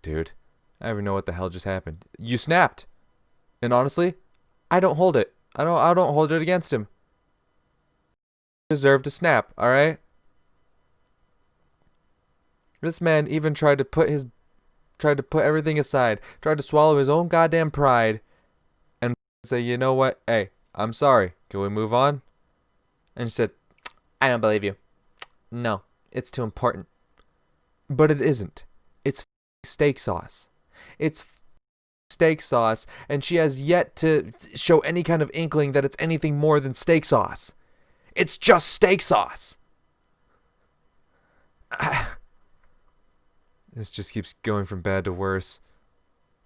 dude. I don't even know what the hell just happened. You snapped. And honestly, I don't hold it. I don't hold it against him. He deserved to snap, alright? This man even tried to put everything aside, tried to swallow his own goddamn pride, and say, you know what? Hey, I'm sorry. Can we move on? And she said, I don't believe you. No, it's too important. But it isn't. It's steak sauce. It's steak sauce, and she has yet to show any kind of inkling that it's anything more than steak sauce. It's just steak sauce. This just keeps going from bad to worse.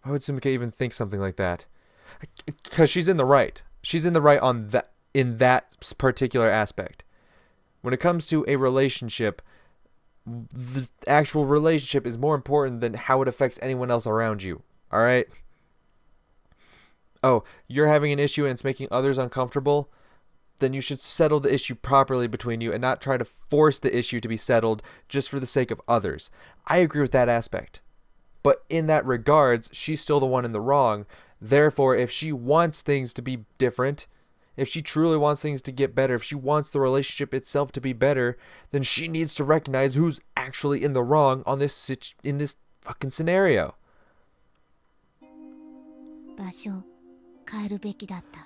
Why would Sumika even think something like that? Because she's in the right. She's in the right on that, in that particular aspect. When it comes to a relationship, the actual relationship is more important than how it affects anyone else around you. Alright? Oh, you're having an issue and it's making others uncomfortable? Then you should settle the issue properly between you and not try to force the issue to be settled just for the sake of others. I agree with that aspect. But in that regards, she's still the one in the wrong. Therefore, if she wants things to be different, if she truly wants things to get better, if she wants the relationship itself to be better, then she needs to recognize who's actually in the wrong on this in this fucking scenario.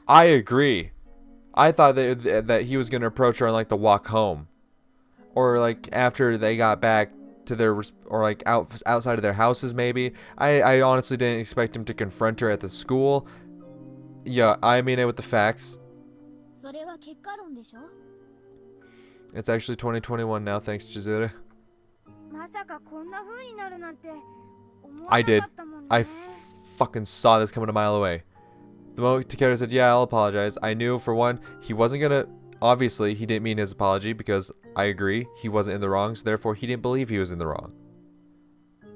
I agree. I thought that he was going to approach her on like the walk home, or like after they got back to their, or like outside of their houses maybe. I honestly didn't expect him to confront her at the school. Yeah, I mean it with the facts. It's actually 2021 now, thanks Chizuru. I did. I fucking saw this coming a mile away. The moment Takeru said, yeah, I'll apologize, I knew, for one, he wasn't gonna... Obviously, he didn't mean his apology, because I agree, he wasn't in the wrong, so therefore he didn't believe he was in the wrong.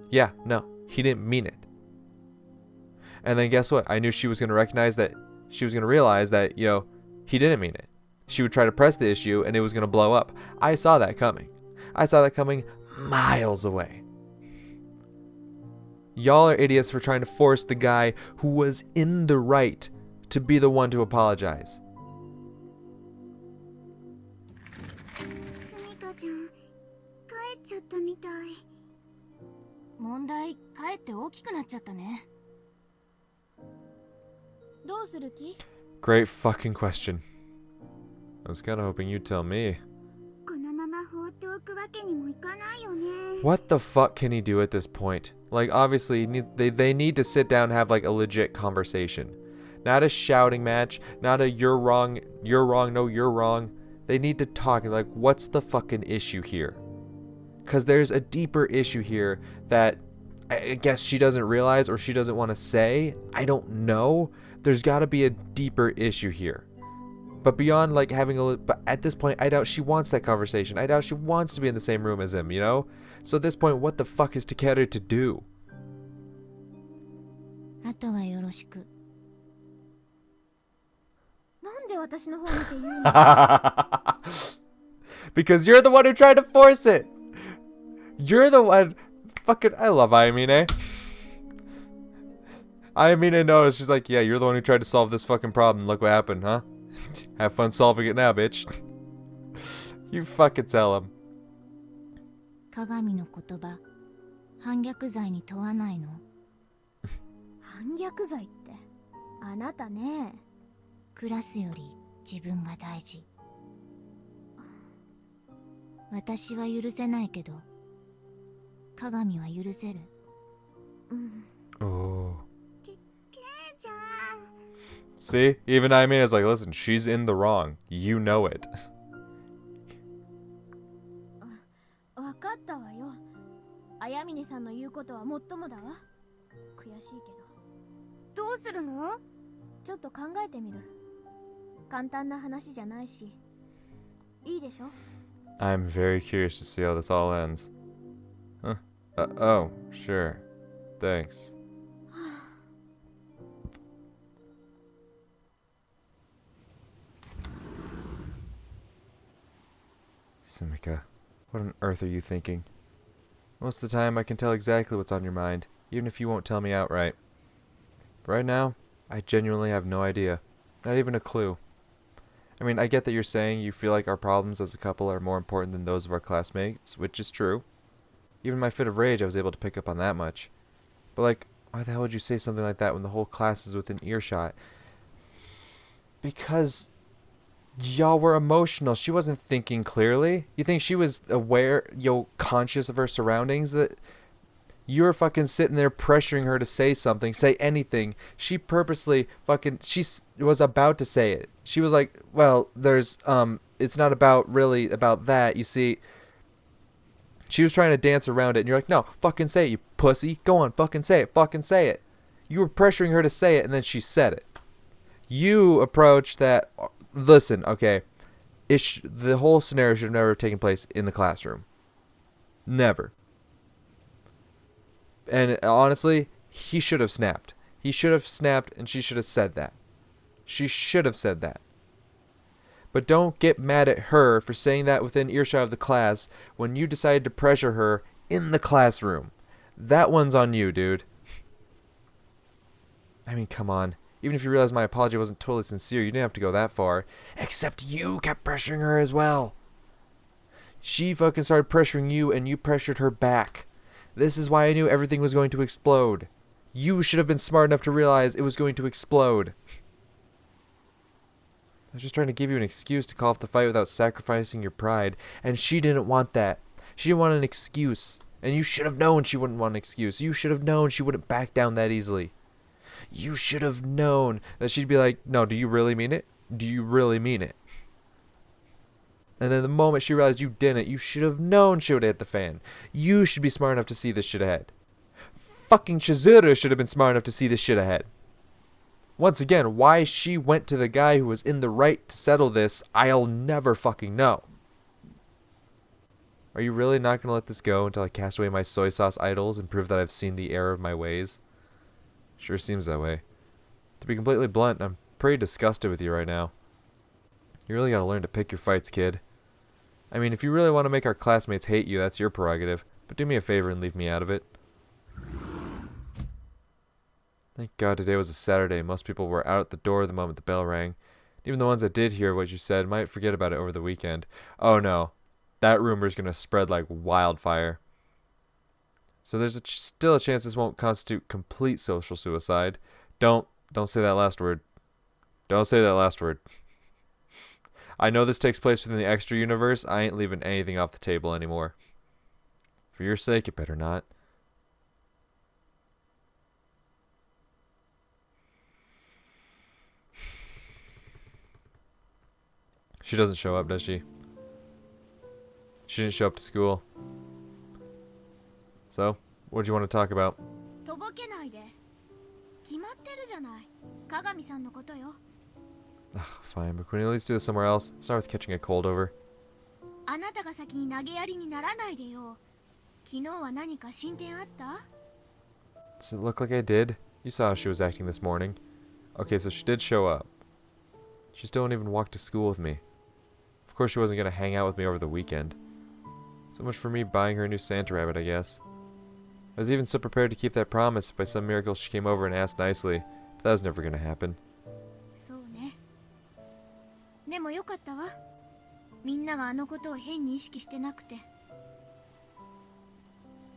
Yeah, no, he didn't mean it. And then guess what? I knew she was gonna recognize that... She was gonna realize that, you know, he didn't mean it. She would try to press the issue, and it was gonna blow up. I saw that coming. I saw that coming miles away. Y'all are idiots for trying to force the guy who was in the right to be the one to apologize. Great fucking question. I was kind of hoping you'd tell me. What the fuck can he do at this point? Like, obviously, they need to sit down and have, like, a legit conversation. Not a shouting match, not a you're wrong, no, you're wrong. They need to talk, like, what's the fucking issue here? Because there's a deeper issue here that I guess she doesn't realize or she doesn't want to say. I don't know. There's got to be a deeper issue here. But beyond, like, but at this point, I doubt she wants that conversation. I doubt she wants to be in the same room as him, you know? So at this point, what the fuck is Takeru to do? Because you're the one who tried to force it! You're the one... Fucking... I love Ayamine. Ayamine knows. She's like, yeah, you're the one who tried to solve this fucking problem. Look what happened, huh? Have fun solving it now, bitch. You fucking tell him. Oh. See? Even I mean, it's like, listen, she's in the wrong. You know it. I'm very curious to see how this all ends. Huh. Oh, sure. Thanks. Sumika, what on earth are you thinking? Most of the time I can tell exactly what's on your mind. even if you won't tell me outright. But right now, I genuinely have no idea. Not even a clue. I mean, I get that you're saying you feel like our problems as a couple are more important than those of our classmates, which is true. Even in my fit of rage, I was able to pick up on that much. But like, why the hell would you say something like that when the whole class is within earshot? Because y'all were emotional. She wasn't thinking clearly. You think she was aware, conscious of her surroundings? That you were fucking sitting there pressuring her to say something, say anything. She purposely she was about to say it. She was like, well, it's not really about that. You see, she was trying to dance around it, and you're like, no, fucking say it, you pussy. Go on, fucking say it. You were pressuring her to say it, and then she said it. You approached that, listen, okay, the whole scenario should have never taken place in the classroom. Never. And honestly, he should have snapped. He should have snapped, and she should have said that. She should have said that. But don't get mad at her for saying that within earshot of the class when you decided to pressure her in the classroom. That one's on you, dude. I mean, come on. Even if you realize my apology wasn't totally sincere, you didn't have to go that far. Except you kept pressuring her as well. She fucking started pressuring you, and you pressured her back. This is why I knew everything was going to explode. You should have been smart enough to realize it was going to explode. I was just trying to give you an excuse to call off the fight without sacrificing your pride, and she didn't want that. She didn't want an excuse, and you should have known she wouldn't want an excuse. You should have known she wouldn't back down that easily. You should have known that she'd be like, no, do you really mean it? Do you really mean it? And then the moment she realized you didn't, you should have known she would hit the fan. You should be smart enough to see this shit ahead. Fucking Chizuru should have been smart enough to see this shit ahead. Once again, why she went to the guy who was in the right to settle this, I'll never fucking know. Are you really not going to let this go until I cast away my soy sauce idols and prove that I've seen the error of my ways? Sure seems that way. To be completely blunt, I'm pretty disgusted with you right now. You really gotta learn to pick your fights, kid. I mean, if you really want to make our classmates hate you, that's your prerogative. But do me a favor and leave me out of it. Thank God today was a Saturday. Most people were out at the door the moment the bell rang. Even the ones that did hear what you said might forget about it over the weekend. Oh no. That rumor's gonna spread like wildfire. So there's still a chance this won't constitute complete social suicide. Don't say that last word. Don't say that last word. I know this takes place within the extra universe. I ain't leaving anything off the table anymore. For your sake, it better not. She doesn't show up, does she? She didn't show up to school. So, what do you want to talk about? Fine, but can we at least do this somewhere else? It's not worth catching a cold over. Does it look like I did? You saw how she was acting this morning. Okay, so she did show up. She still won't even walk to school with me. Of course she wasn't going to hang out with me over the weekend. So much for me buying her a new Santa rabbit, I guess. I was even so prepared to keep that promise if by some miracle she came over and asked nicely, but that was never going to happen.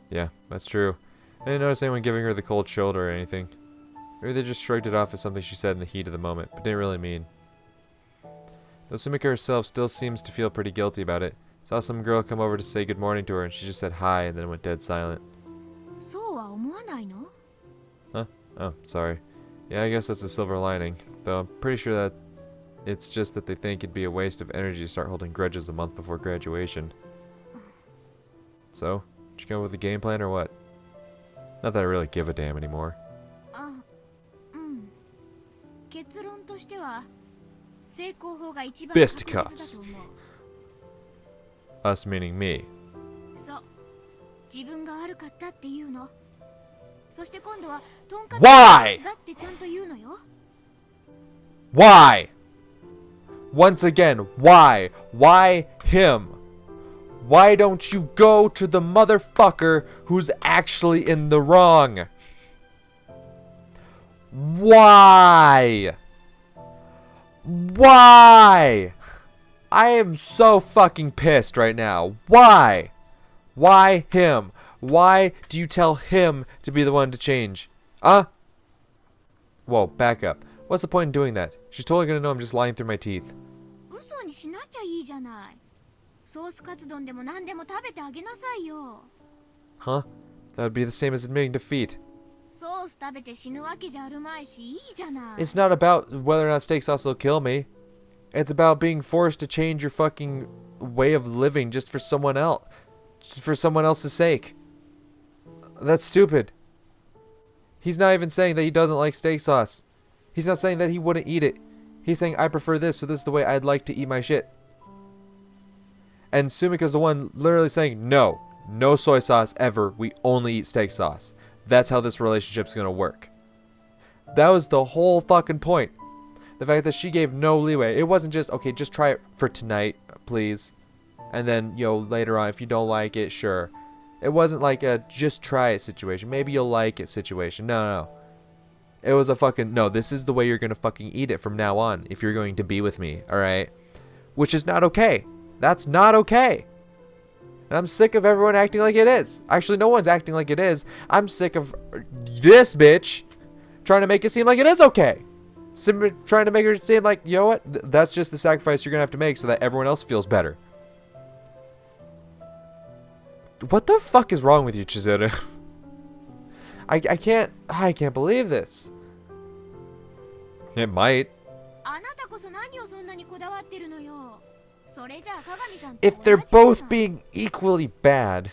Yeah, that's true. I didn't notice anyone giving her the cold shoulder or anything. Maybe they just shrugged it off as something she said in the heat of the moment, but didn't really mean. Though Sumika herself still seems to feel pretty guilty about it. Saw some girl come over to say good morning to her and she just said hi and then went dead silent. Huh? Oh, sorry. Yeah, I guess that's a silver lining. Though I'm pretty sure that it's just that they think it'd be a waste of energy to start holding grudges a month before graduation. So, did you come up with a game plan or what? Not that I really give a damn anymore. Fisticuffs. Us meaning me. Why? Why? Once again, why? Why him? Why don't you go to the motherfucker who's actually in the wrong? Why? Why? I am so fucking pissed right now. Why? Why him? Why do you tell him to be the one to change? Whoa, back up. What's the point in doing that? She's totally gonna know I'm just lying through my teeth. Huh? That would be the same as admitting defeat. It's not about whether or not steak sauce will kill me. It's about being forced to change your fucking way of living just for someone else. Just for someone else's sake. That's stupid. He's not even saying that he doesn't like steak sauce. He's not saying that he wouldn't eat it. He's saying, I prefer this, so this is the way I'd like to eat my shit. And Sumika's the one literally saying, no. No soy sauce ever. We only eat steak sauce. That's how this relationship's gonna work. That was the whole fucking point. The fact that she gave no leeway. It wasn't just, okay, just try it for tonight, please. And then, later on, if you don't like it, sure. It wasn't like a just try it situation. Maybe you'll like it situation. No. It was a fucking, no, this is the way you're gonna fucking eat it from now on if you're going to be with me, alright? Which is not okay. That's not okay. And I'm sick of everyone acting like it is. Actually, no one's acting like it is. I'm sick of this bitch trying to make it seem like it is okay. Trying to make her seem like, you know what? That's just the sacrifice you're gonna have to make so that everyone else feels better. What the fuck is wrong with you, Chizuru? I can't believe this. It might. If they're both being equally bad,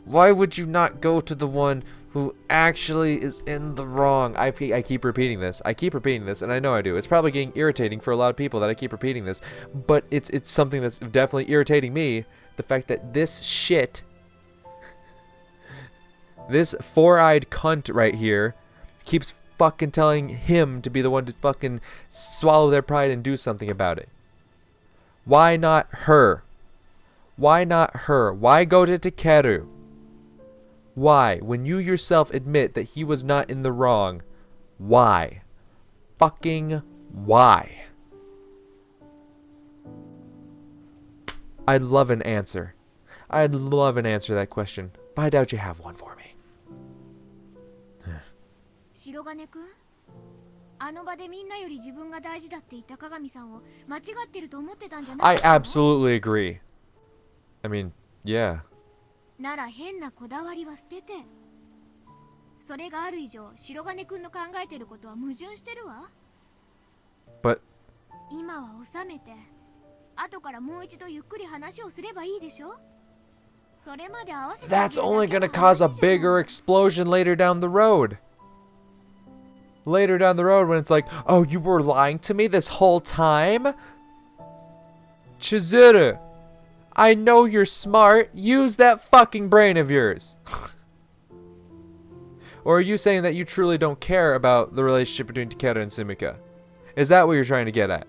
why would you not go to the one who actually is in the wrong? I keep repeating this. And I know I do. It's probably getting irritating for a lot of people that I keep repeating this, but it's something that's definitely irritating me. The fact that this shit, this four-eyed cunt right here, keeps fucking telling him to be the one to fucking swallow their pride and do something about it. Why not her? Why not her? Why go to Takeru? Why? When you yourself admit that he was not in the wrong, why? Fucking why? I'd love an answer. I'd love an answer to that question, but I doubt you have one for me. I absolutely agree. I mean, yeah. But that's only gonna cause a bigger explosion later down the road. Later down the road when it's like, oh, you were lying to me this whole time? Chizuru, I know you're smart. Use that fucking brain of yours. Or are you saying that you truly don't care about the relationship between Takeru and Sumika? Is that what you're trying to get at?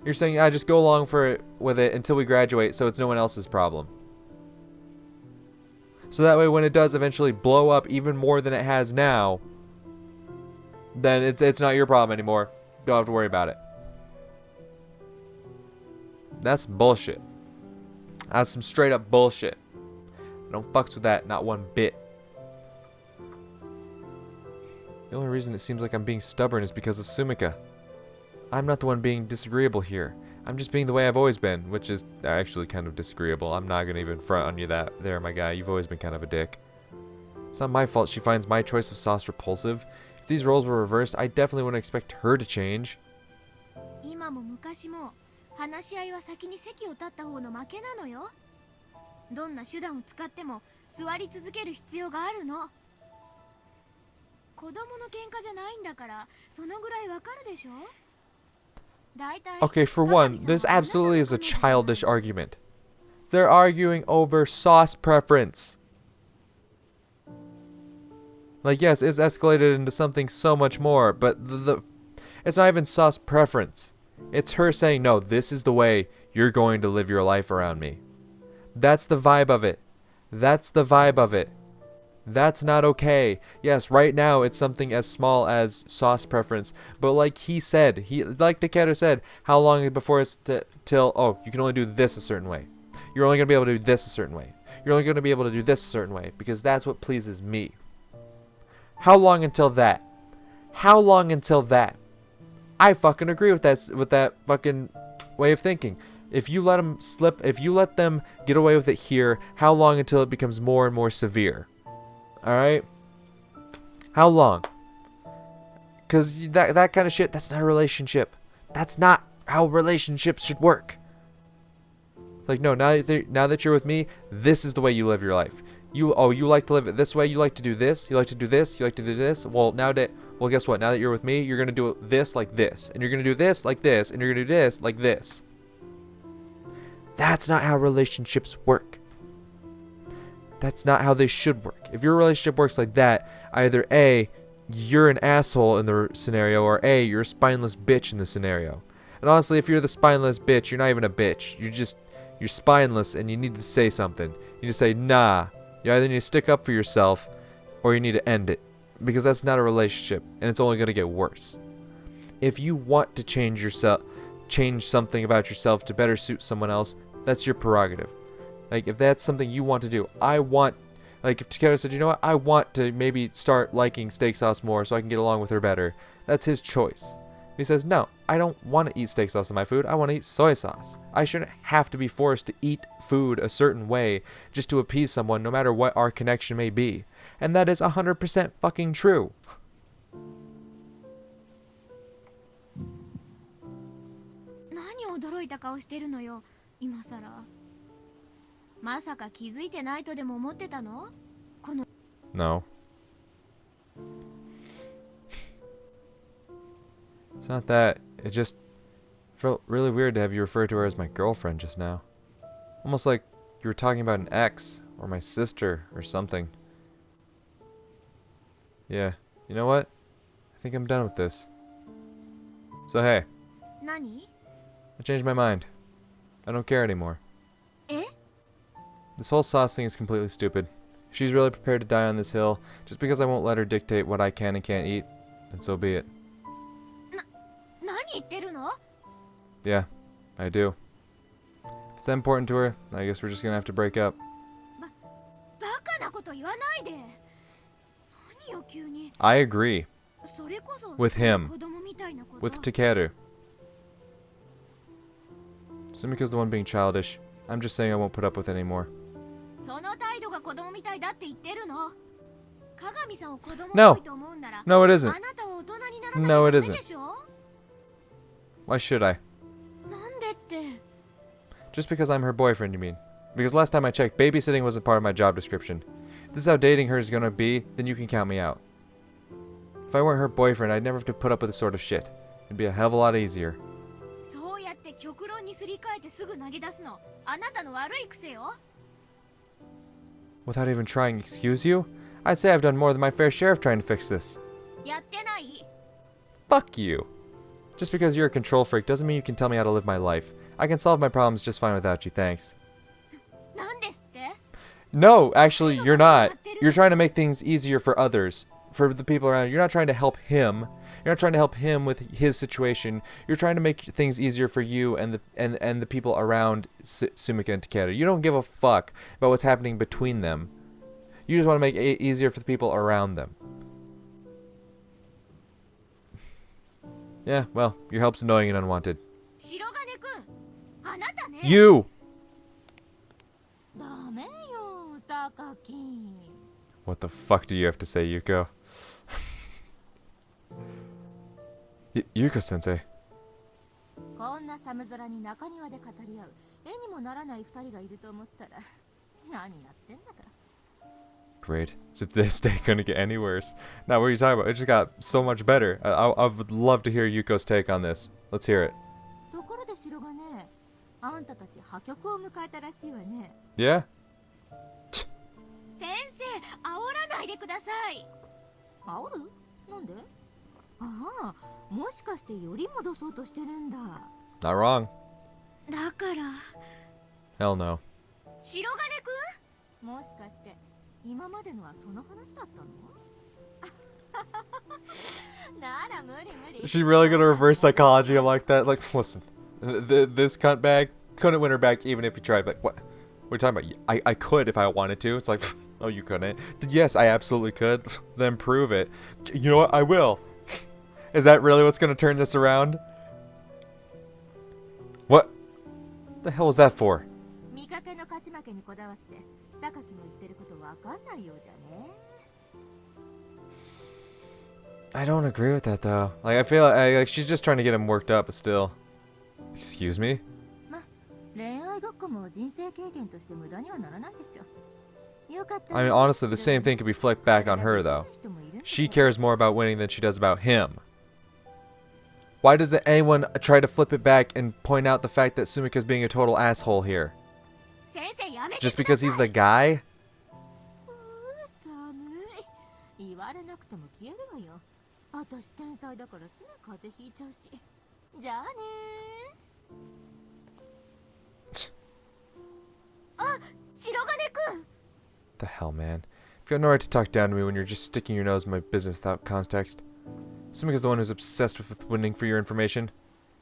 You're saying, I just go along with it until we graduate so it's no one else's problem. So that way when it does eventually blow up even more than it has now, then it's not your problem anymore. Don't have to worry about it. That's bullshit. That's some straight up bullshit. I don't fucks with that, not one bit. The only reason it seems like I'm being stubborn is because of Sumika. I'm not the one being disagreeable here. I'm just being the way I've always been, which is actually kind of disagreeable. I'm not gonna even front on you that there, my guy. You've always been kind of a dick. It's not my fault she finds my choice of sauce repulsive. If these roles were reversed, I definitely wouldn't expect her to change. Okay, for one, this absolutely is a childish argument. They're arguing over sauce preference. Like, yes, it's escalated into something so much more, but it's not even sauce preference. It's her saying, no, this is the way you're going to live your life around me. That's the vibe of it. That's the vibe of it. That's not okay. Yes, right now it's something as small as sauce preference, but like he said, like Takeru said, how long before it's till, oh, you can only do this a certain way. You're only going to be able to do this a certain way. You're only going to be able to do this a certain way because that's what pleases me. How long until that? How long until that? I fucking agree with that fucking way of thinking. If you let them slip, if you let them get away with it here, how long until it becomes more and more severe? Alright? How long? Because that kind of shit, that's not a relationship. That's not how relationships should work. Like, no, now that you're with me, this is the way you live your life. You like to live it this way, you like to do this, you like to do this, you like to do this. Well, guess what? Now that you're with me, you're going to do this like this, and you're going to do this like this, and you're going to do this like this. That's not how relationships work. That's not how they should work. If your relationship works like that, either A, you're an asshole in the scenario, or A, you're a spineless bitch in the scenario. And honestly, if you're the spineless bitch, you're not even a bitch. You're spineless and you need to say something. You need to say, nah. You either need to stick up for yourself or you need to end it. Because that's not a relationship and it's only going to get worse. If you want to change something about yourself to better suit someone else, that's your prerogative. Like, if that's something you want to do, like if Takeru said, you know what, I want to maybe start liking steak sauce more so I can get along with her better, that's his choice. He says, no, I don't want to eat steak sauce in my food, I want to eat soy sauce. I shouldn't have to be forced to eat food a certain way just to appease someone, no matter what our connection may be. And that is 100% fucking true. No. It's not that. It just felt really weird to have you refer to her as my girlfriend just now. Almost like you were talking about an ex, or my sister, or something. Yeah, you know what? I think I'm done with this. So hey. Nani? I changed my mind. I don't care anymore. Eh? This whole sauce thing is completely stupid. If she's really prepared to die on this hill, just because I won't let her dictate what I can and can't eat, then so be it. Yeah, I do. If it's that important to her, I guess we're just gonna have to break up. I agree. With him. With Takeru. Sumiko's the one being childish. I'm just saying I won't put up with it anymore. No. No, it isn't. No, it isn't. Why should I? Just because I'm her boyfriend, you mean? Because last time I checked, babysitting wasn't part of my job description. If this is how dating her is gonna be, then you can count me out. If I weren't her boyfriend, I'd never have to put up with this sort of shit. It'd be a hell of a lot easier. Without even trying, excuse you? I'd say I've done more than my fair share of trying to fix this. Fuck you. Just because you're a control freak doesn't mean you can tell me how to live my life. I can solve my problems just fine without you, thanks. No, actually, you're not. You're trying to make things easier for others. For the people around you. You're not trying to help him. You're not trying to help him with his situation. You're trying to make things easier for you and the people around Sumika and Takeru. You don't give a fuck about what's happening between them. You just want to make it easier for the people around them. Yeah, well, your help's annoying and unwanted. You! What the fuck do you have to say, Yuko? Yuko-sensei. Great. Is this day gonna get any worse? Now, what are you talking about? It just got so much better. I would love to hear Yuko's take on this. Let's hear it. Yeah? Not wrong. Hell no. Is she really gonna reverse psychology him like that? Like, listen, this cunt bag couldn't win her back even if you tried. Like, what? What are you talking about? I could if I wanted to. It's like, oh, you couldn't. Yes, I absolutely could. Then prove it. You know what? I will. Is that really what's gonna turn this around? What the hell was that for? I don't agree with that though. Like, I feel like she's just trying to get him worked up, but still. Excuse me? I mean, honestly, the same thing could be flipped back on her though. She cares more about winning than she does about him. Why doesn't anyone try to flip it back and point out the fact that Sumika's being a total asshole here? Just because he's the guy? The hell, man. If you have no right to talk down to me when you're just sticking your nose in my business without context. Sumika's the one who's obsessed with winning for your information.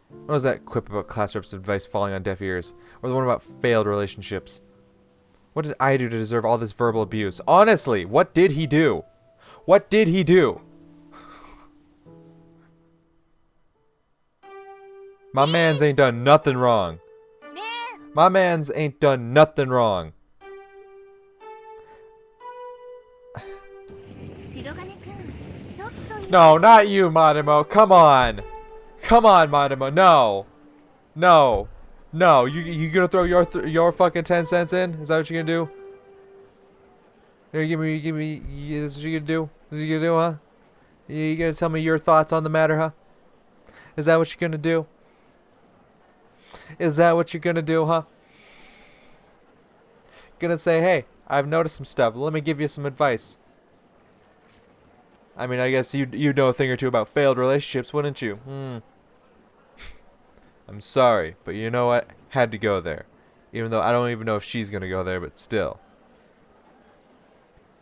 What was that quip about class reps' advice falling on deaf ears? Or the one about failed relationships? What did I do to deserve all this verbal abuse? Honestly, what did he do? What did he do? My mans ain't done nothing wrong. My mans ain't done nothing wrong. No, not you, Marimo. Come on. Come on, Marimo. No. No. No. You gonna throw your fucking 10 cents in? Is that what you're gonna do? Here, give me. This is what you gonna do? This is what you gonna do, huh? You gonna tell me your thoughts on the matter, huh? Is that what you're gonna do? Is that what you're gonna do, huh? Gonna say, hey, I've noticed some stuff. Let me give you some advice. I mean, I guess you know a thing or two about failed relationships, wouldn't you? I'm sorry, but you know what? Had to go there. Even though I don't even know if she's gonna go there, but still.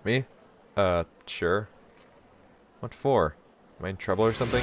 Me? Sure. What for? Am I in trouble or something?